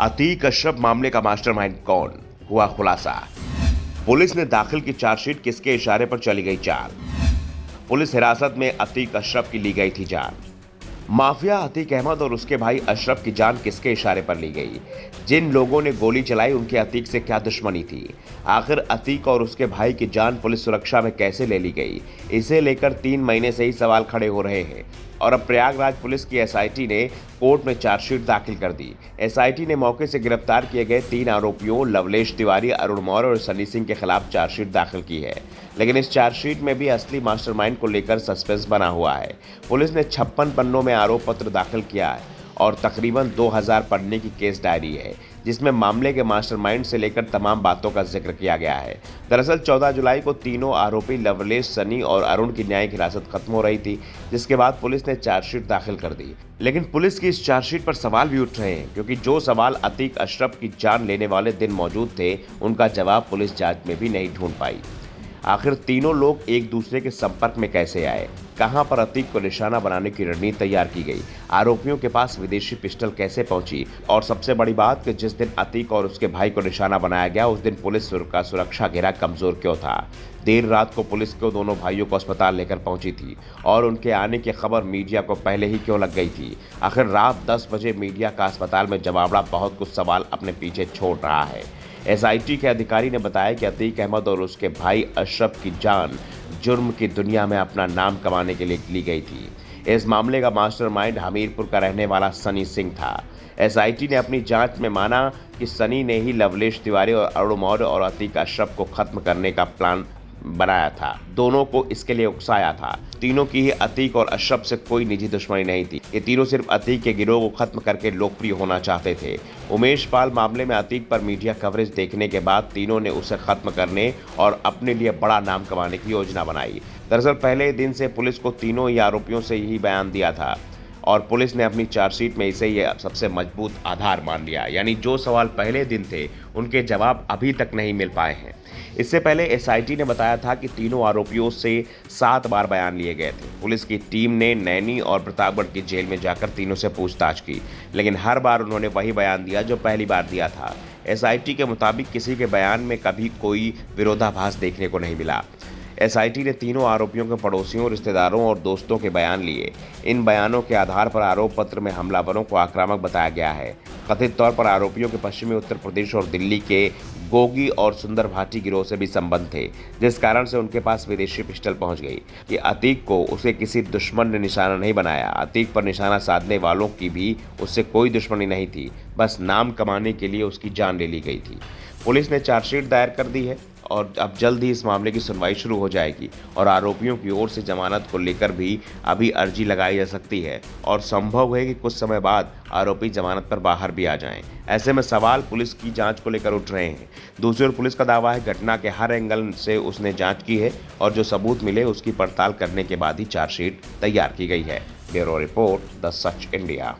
अतीक अशरफ मामले का मास्टरमाइंड कौन, हुआ खुलासा। पुलिस ने दाखिल की चार्जशीट, किसके इशारे पर चली गई चाल। पुलिस हिरासत में अतीक अशरफ की ली गई थी जान। माफिया अतीक अहमद और उसके भाई अशरफ की जान किसके इशारे पर ली गई। जिन लोगों ने गोली चलाई उनके अतीक से क्या दुश्मनी थी। आखिर अतीक और उसके भाई की जान पुलिस सुरक्षा में कैसे ले ली गई, इसे लेकर 3 महीने से ही सवाल खड़े हो रहे हैं। और अब प्रयागराज पुलिस की एसआईटी ने कोर्ट में चार्जशीट दाखिल कर दी। एसआईटी ने मौके से गिरफ्तार किए गए 3 आरोपियों लवलेश तिवारी, अरुण मौर्य और सनी सिंह के खिलाफ चार्जशीट दाखिल की है। लेकिन इस चार्जशीट में भी असली मास्टरमाइंड को लेकर सस्पेंस बना हुआ है। पुलिस ने 56 पन्नों में आरोप पत्र दाखिल किया है और तकरीबन 2000 पन्ने की केस डायरी है, जिसमें मामले के मास्टरमाइंड से लेकर तमाम बातों का जिक्र किया गया है। दरअसल 14 जुलाई को तीनों आरोपी लवलेश, सनी और अरुण की न्यायिक हिरासत खत्म हो रही थी, जिसके बाद पुलिस ने चार्जशीट दाखिल कर दी। लेकिन पुलिस की इस चार्जशीट पर सवाल भी उठ रहे हैं, क्योंकि जो सवाल अतीक अशरफ की जान लेने वाले दिन मौजूद थे, उनका जवाब पुलिस जांच में भी नहीं ढूंढ पाई। आखिर तीनों लोग एक दूसरे के संपर्क में कैसे आए, कहां पर अतीक को निशाना बनाने की रणनीति तैयार की गई, आरोपियों के पास विदेशी पिस्टल कैसे पहुंची, और सबसे बड़ी बात कि जिस दिन अतीक और उसके भाई को निशाना बनाया गया उस दिन पुलिस का सुरक्षा घेरा कमजोर क्यों था। देर रात को पुलिस को दोनों भाइयों को अस्पताल लेकर पहुंची थी और उनके आने की खबर मीडिया को पहले ही क्यों लग गई थी। आखिर रात 10 बजे मीडिया का अस्पताल में जवाबड़ा बहुत कुछ सवाल अपने पीछे छोड़ रहा है। एसआईटी के अधिकारी ने बताया कि अतीक अहमद और उसके भाई अशरफ की जान जुर्म की दुनिया में अपना नाम कमाने के लिए ली गई थी। इस मामले का मास्टरमाइंड हमीरपुर का रहने वाला सनी सिंह था। एसआईटी ने अपनी जांच में माना कि सनी ने ही लवलेश तिवारी और अरुण मौर्य और अतीक अशरफ को खत्म करने का प्लान बनाया था, दोनों को इसके लिए उकसाया था। तीनों की ही अतीक और अशरफ से कोई निजी दुश्मनी नहीं थी। ये तीनों सिर्फ अतीक के गिरोह को खत्म करके लोकप्रिय होना चाहते थे। उमेश पाल मामले में अतीक पर मीडिया कवरेज देखने के बाद तीनों ने उसे खत्म करने और अपने लिए बड़ा नाम कमाने की योजना बनाई। दरअसल पहले दिन से पुलिस को तीनों ही आरोपियों से यही बयान दिया था और पुलिस ने अपनी चार्जशीट में इसे ही सबसे मजबूत आधार मान लिया। यानी जो सवाल पहले दिन थे उनके जवाब अभी तक नहीं मिल पाए हैं। इससे पहले एसआईटी ने बताया था कि तीनों आरोपियों से 7 बार बयान लिए गए थे। पुलिस की टीम ने नैनी और प्रतापगढ़ की जेल में जाकर तीनों से पूछताछ की, लेकिन हर बार उन्होंने वही बयान दिया जो पहली बार दिया था। एसआईटी के मुताबिक किसी के बयान में कभी कोई विरोधाभास देखने को नहीं मिला। एसआईटी ने तीनों आरोपियों के पड़ोसियों, रिश्तेदारों और दोस्तों के बयान लिए। इन बयानों के आधार पर आरोप पत्र में हमलावरों को आक्रामक बताया गया है। कथित तौर पर आरोपियों के पश्चिमी उत्तर प्रदेश और दिल्ली के गोगी और सुंदर भाटी गिरोह से भी संबंध थे, जिस कारण से उनके पास विदेशी पिस्टल पहुंच गई। कि अतीक को उसे किसी दुश्मन ने निशाना नहीं बनाया। अतीक पर निशाना साधने वालों की भी उससे कोई दुश्मनी नहीं थी, बस नाम कमाने के लिए उसकी जान ले ली गई थी। पुलिस ने चार्जशीट दायर कर दी है और अब जल्द ही इस मामले की सुनवाई शुरू हो जाएगी और आरोपियों की ओर से जमानत को लेकर भी अभी अर्जी लगाई जा सकती है और संभव है कि कुछ समय बाद आरोपी जमानत पर बाहर भी आ जाएं। ऐसे में सवाल पुलिस की जांच को लेकर उठ रहे हैं। दूसरी ओर पुलिस का दावा है घटना के हर एंगल से उसने जांच की है और जो सबूत मिले उसकी पड़ताल करने के बाद ही चार्जशीट तैयार की गई है। Bureau report, the such India.